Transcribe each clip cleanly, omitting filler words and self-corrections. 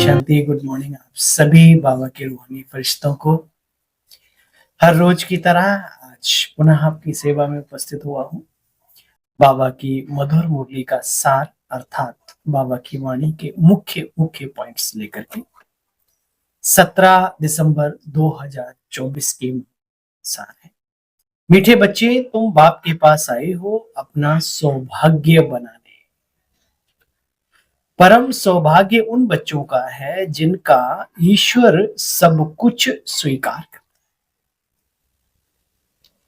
शांति। Good morning आप सभी बाबा के रूहानी फरिश्तों को। हर रोज की तरह आज पुनः आपकी सेवा में उपस्थित हुआ हूँ। बाबा की मधुर मुरली का सार अर्थात बाबा की वाणी के मुख्य मुख्य पॉइंट्स लेकर के 17 दिसंबर 2024 की सार है। मीठे बच्चे, तुम बाप के पास आए हो अपना सौभाग्य बनाने। परम सौभाग्य उन बच्चों का है जिनका ईश्वर सब कुछ स्वीकार करता है।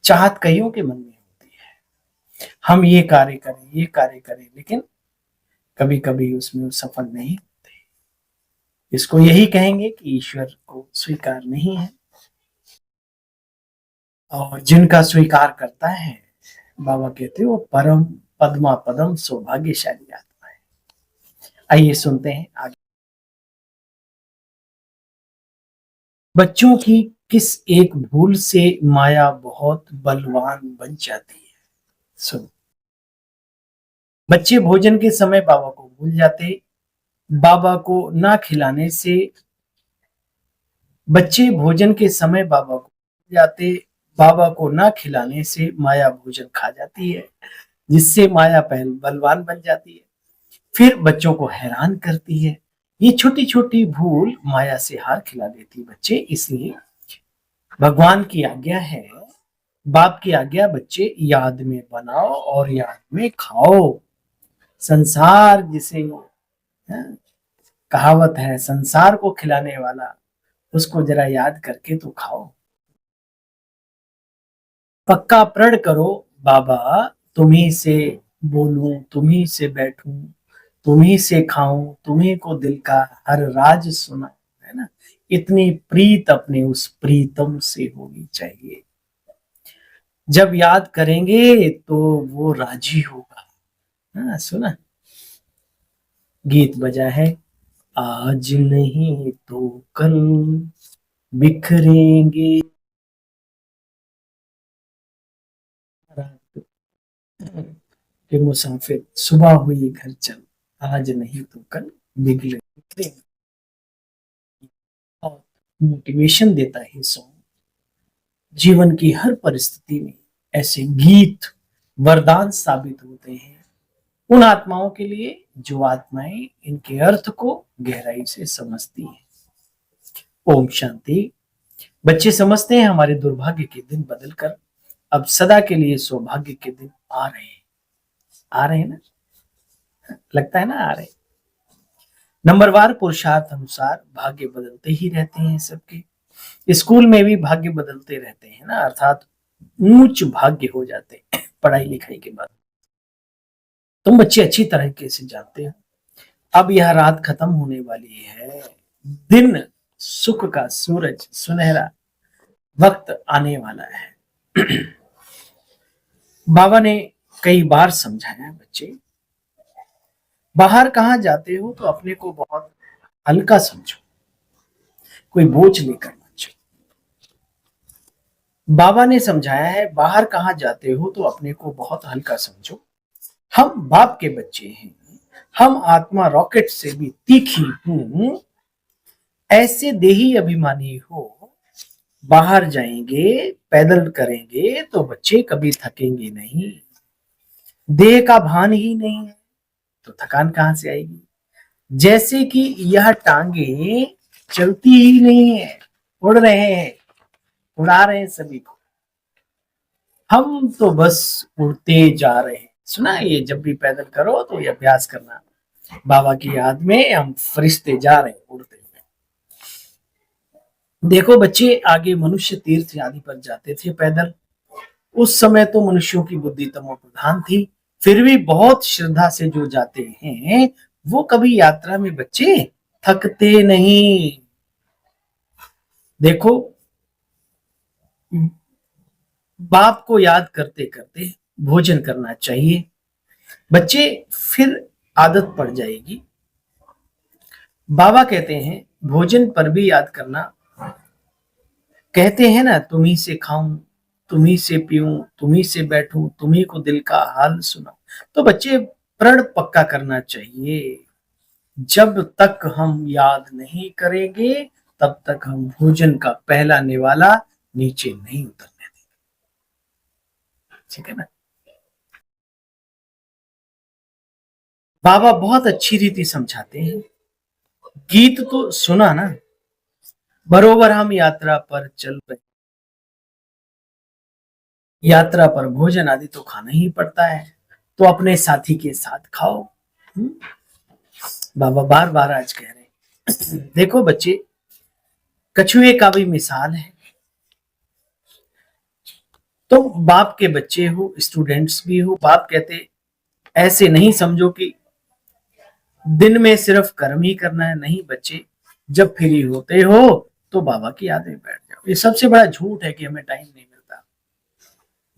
चाहत कईयों के मन में होती है, हम ये कार्य करें, लेकिन कभी कभी उसमें वो सफल नहीं होते। इसको यही कहेंगे कि ईश्वर को स्वीकार नहीं है। और जिनका स्वीकार करता है, बाबा कहते हैं वो परम पद्मा पदम सौभाग्यशाली आत्मा है। आइए सुनते हैं आगे। बच्चों की किस एक भूल से माया बहुत बलवान बन जाती है। सुनो, बच्चे भोजन के समय बाबा को भूल जाते। बाबा को ना खिलाने से बच्चे भोजन के समय बाबा को भूल जाते। बाबा को ना खिलाने से माया भोजन खा जाती है, जिससे माया पहल बलवान बन जाती है, फिर बच्चों को हैरान करती है। ये छोटी छोटी भूल माया से हार खिला देती बच्चे। इसलिए भगवान की आज्ञा है, बाप की आज्ञा, बच्चे याद में बनाओ और याद में खाओ। संसार जिसे कहावत है, संसार को खिलाने वाला, उसको जरा याद करके तो खाओ। पक्का प्रण करो, बाबा तुम्ही से बोलूं, तुम्ही से बैठूं, तुम्ही से खाऊं, तुम्ही को दिल का हर राज सुना, है ना। इतनी प्रीत अपने उस प्रीतम से होनी चाहिए। जब याद करेंगे तो वो राजी होगा। हाँ, सुना गीत बजा है, आज नहीं तो कल बिखरेंगे कि मुसाफिर, सुबह हुई घर चल, आज नहीं तो कल बिखरेंगे। और मोटिवेशन देता है सॉन्ग। जीवन की हर परिस्थिति में ऐसे गीत वरदान साबित होते हैं उन आत्माओं के लिए जो आत्माएं इनके अर्थ को गहराई से समझती हैं। ओम शांति। बच्चे समझते हैं हमारे दुर्भाग्य के दिन बदलकर अब सदा के लिए सौभाग्य के दिन आ रहे हैं। आ रहे हैं ना, लगता है ना आ रहे हैं। नंबरवार पुरुषार्थ अनुसार भाग्य बदलते ही रहते हैं सबके। स्कूल में भी भाग्य बदलते रहते हैं ना, अर्थात ऊंच भाग्य हो जाते हैं पढ़ाई लिखाई के बाद। तुम बच्चे अच्छी तरीके से जानते हो अब यह रात खत्म होने वाली है, दिन सुख का सूरज सुनहरा वक्त आने वाला है। बाबा ने कई बार समझाया, बच्चे बाहर कहां जाते हो तो अपने को बहुत हल्का समझो, कोई बोझ लेकर मत चलो। बाबा ने समझाया है, बाहर कहां जाते हो तो अपने को बहुत हल्का समझो। हम बाप के बच्चे हैं, हम आत्मा रॉकेट से भी तीखी हूं। ऐसे देही अभिमानी हो, बाहर जाएंगे पैदल करेंगे तो बच्चे कभी थकेंगे नहीं। देह का भान ही नहीं है तो थकान कहां से आएगी। जैसे कि यह टांगे चलती ही नहीं है, उड़ रहे हैं, उड़ा रहे हैं सभी को, हम तो बस उड़ते जा रहे हैं। सुना, ये जब भी पैदल करो तो ये अभ्यास करना, बाबा की याद में हम फरिश्ते जा रहे हैं उड़ते हुए। देखो बच्चे, आगे मनुष्य तीर्थ आदि पर जाते थे पैदल। उस समय तो मनुष्यों की बुद्धि तमो प्रधान थी, फिर भी बहुत श्रद्धा से जो जाते हैं वो कभी यात्रा में बच्चे थकते नहीं। देखो, बाप को याद करते करते भोजन करना चाहिए बच्चे, फिर आदत पड़ जाएगी। बाबा कहते हैं भोजन पर भी याद करना। कहते हैं ना, तुम्ही से खाऊं, तुम्ही से पीऊं, तुम्ही से बैठूं, तुम्ही को दिल का हाल सुनाऊं। तो बच्चे प्रण पक्का करना चाहिए। जब तक हम याद नहीं करेंगे तब तक हम भोजन का पहला निवाला नीचे नहीं उतरने देंगे। ठीक है ना। बाबा बहुत अच्छी रीति समझाते हैं। गीत तो सुना ना, बरोबर हम यात्रा पर चल रहे, यात्रा पर भोजन आदि तो खाना ही पड़ता है, तो अपने साथी के साथ खाओ। हम्म? बाबा बार बार आज कह रहे हैं देखो बच्चे, कछुए का भी मिसाल है। तो बाप के बच्चे हो, स्टूडेंट्स भी हो, बाप कहते ऐसे नहीं समझो कि दिन में सिर्फ कर्म ही करना है। नहीं बच्चे, जब फ्री होते हो तो बाबा की याद में बैठ जाओ। ये सबसे बड़ा झूठ है कि हमें टाइम नहीं मिलता।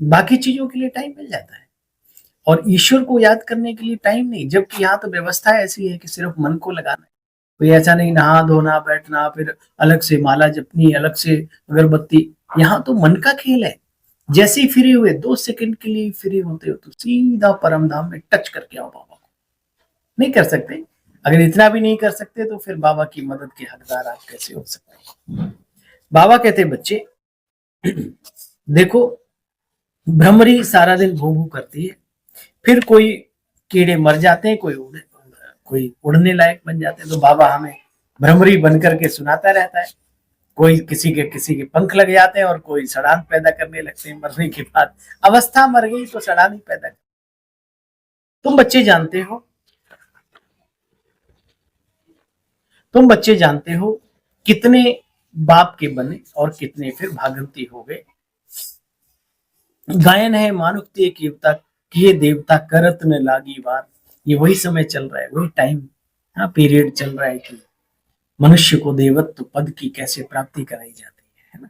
बाकी चीजों के लिए टाइम मिल जाता है और ईश्वर को याद करने के लिए टाइम नहीं, जबकि यहाँ तो व्यवस्था ऐसी है कि सिर्फ मन को लगाना है। कोई ऐसा नहीं नहा धोना बैठना, फिर अलग से माला जपनी, अलग से अगरबत्ती। यहाँ तो मन का खेल है। जैसे ही फ्री हुए, 2 सेकंड के लिए फ्री होते हो तो सीधा परम धाम में टच करके आओ बाबा को। नहीं कर सकते, अगर इतना भी नहीं कर सकते तो फिर बाबा की मदद के हकदार आप कैसे हो सकते हैं। बाबा कहते बच्चे देखो, भ्रमरी सारा दिन भू भू करती है, फिर कोई कीड़े मर जाते हैं, कोई उड़ने लायक बन जाते हैं, तो बाबा हमें भ्रमरी बन करके सुनाता रहता है। कोई किसी के पंख लग जाते हैं और कोई सड़ान पैदा करने लगते हैं मरने के बाद। अवस्था मर गई तो सड़ान ही पैदा कर। तुम तुम बच्चे जानते हो कितने बाप के बने और कितने फिर भागवती हो गए। गायन है मानुक्ति कीवता, किए देवता करत न लागी वार। ये वही समय चल रहा है, वही टाइम, हाँ पीरियड चल रहा है कि मनुष्य को देवत्व पद की कैसे प्राप्ति कराई जाती है ना।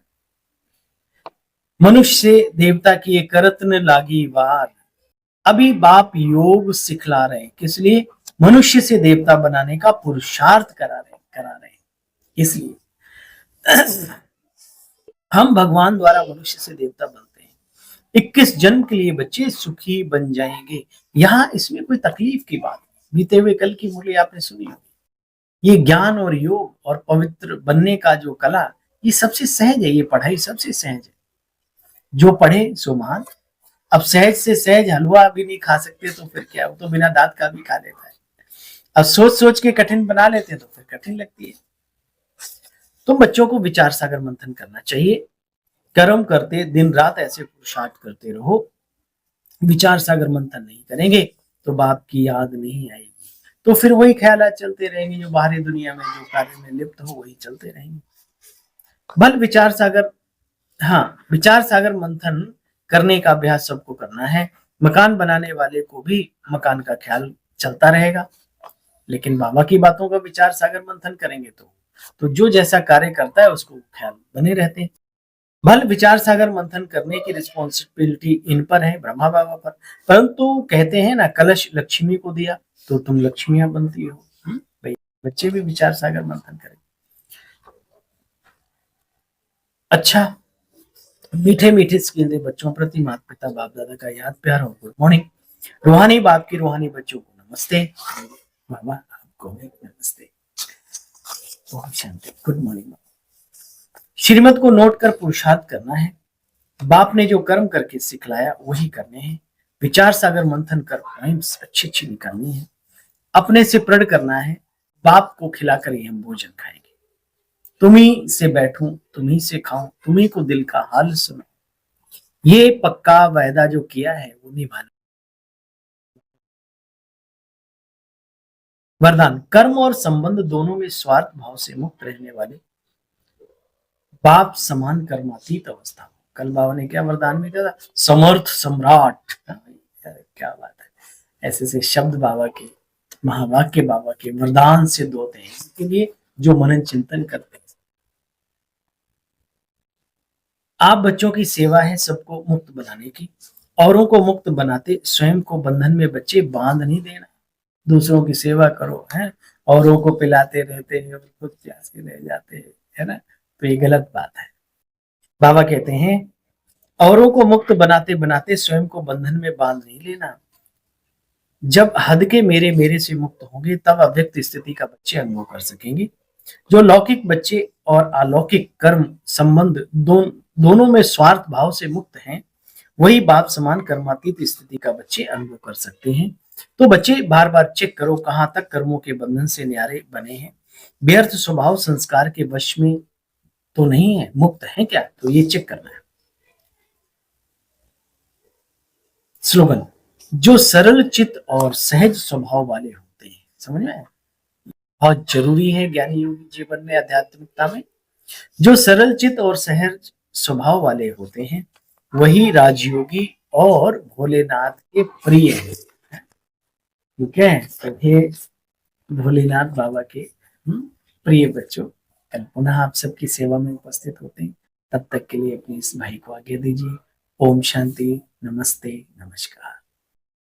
मनुष्य से देवता की ये करत न लागी वार। अभी बाप योग सिखला रहे हैं, किस लिए? मनुष्य से देवता बनाने का पुरुषार्थ करा रहे हैं। इसलिए हम भगवान द्वारा मनुष्य से देवता बनते हैं। 21 जन्म के लिए बच्चे सुखी बन जाएंगे। यहाँ इसमें कोई तकलीफ की बात नहीं। बीते हुए कल की मुरली आपने सुनी होगी। ये ज्ञान और योग और पवित्र बनने का जो कला, ये सबसे सहज है। ये पढ़ाई सबसे सहज है। जो पढ़े सो महान। अब सहज से सहज हलवा भी नहीं खा सकते तो फिर क्या, वो तो बिना दांत का भी खा लेता है। अब सोच सोच के कठिन बना लेते हैं तो फिर कठिन लगती है। तुम बच्चों को विचार सागर मंथन करना चाहिए। कर्म करते दिन रात ऐसे पुरुषार्थ करते रहो। विचार सागर मंथन नहीं करेंगे तो बाप की याद नहीं आएगी, तो फिर वही ख्यालात चलते रहेंगे जो बाहरी दुनिया में जो कार्य में लिप्त हो वही चलते रहेंगे। बल विचार सागर, हाँ विचार सागर मंथन करने का अभ्यास सबको करना है। मकान बनाने वाले को भी मकान का ख्याल चलता रहेगा, लेकिन बाबा की बातों का विचार सागर मंथन करेंगे तो जो जैसा कार्य करता है उसको ख्याल बने रहते हैं। भल विचार सागर मंथन करने की रिस्पॉन्सिबिलिटी इन पर है, ब्रह्मा बाबा पर। परंतु कहते हैं ना, कलश लक्ष्मी को दिया तो तुम लक्ष्मियां बनती हो। भाई बच्चे भी विचार सागर मंथन करें। अच्छा, मीठे मीठे स्किल दे बच्चों प्रति माता पिता बाप दादा का याद प्यार और गुड मॉर्निंग। रूहानी बाप की रूहानी बच्चों को नमस्ते। बाबा आपको भी नमस्ते। बहुत शांति, गुड मॉर्निंग। श्रीमत को नोट कर पुरुषार्थ करना है। बाप ने जो कर्म करके सिखलाया वही करने हैं। विचार सागर मंथन कर पॉइंट्स अच्छी अच्छी निकालनी है। अपने से प्रण करना है, बाप को खिलाकर ही हम भोजन खाएंगे। तुम्ही से बैठूं, तुम्ही से खाऊं, तुम्ही को दिल का हाल सुनो। ये पक्का वायदा जो किया है वो निभाना। वरदान, कर्म और संबंध दोनों में स्वार्थ भाव से मुक्त रहने वाले बाप समान कर्मातीत अवस्था। कल बाबा ने क्या वरदान में कहा था? समर्थ सम्राट। क्या बात है। ऐसे ऐसे शब्द बाबा के, महावाक्य बाबा के वरदान सिद्ध होते हैं इसके लिए जो मनन चिंतन करते हैं। आप बच्चों की सेवा है सबको मुक्त बनाने की। औरों को मुक्त बनाते स्वयं को बंधन में बच्चे बांध नहीं देना। दूसरों की सेवा करो है, औरों को पिलाते रहते हैं और खुद प्यासे रह जाते हैं, है ना। तो ये गलत बात है। बाबा कहते हैं औरों को मुक्त बनाते बनाते स्वयं को बंधन में बांध नहीं लेना। जब हद के मेरे मेरे से मुक्त होंगे तब अव्यक्त स्थिति का बच्चे अनुभव कर सकेंगे। जो लौकिक बच्चे और अलौकिक कर्म संबंध दोनों में स्वार्थ भाव से मुक्त हैं, वही बाप समान कर्मातीत स्थिति का बच्चे अनुभव कर सकते हैं। तो बच्चे बार बार चेक करो कहां तक कर्मों के बंधन से न्यारे बने हैं, व्यर्थ स्वभाव संस्कार के वश में तो नहीं है, मुक्त है क्या, तो ये चेक करना है। स्लोगन, जो सरल चित्त और सहज स्वभाव वाले होते हैं, समझ में आया? बहुत जरूरी है ज्ञानी योगी जीवन में, आध्यात्मिकता में। जो सरल चित्त और सहज स्वभाव वाले होते हैं वही राजयोगी और भोलेनाथ के प्रिय है। ठीक है, तो हे भोलेनाथ बाबा के प्रिय बच्चों, कल पुनः आप सबकी सेवा में उपस्थित होते हैं। तब तक के लिए अपने इस भाई को आज्ञा दीजिए। ओम शांति, नमस्ते, नमस्कार।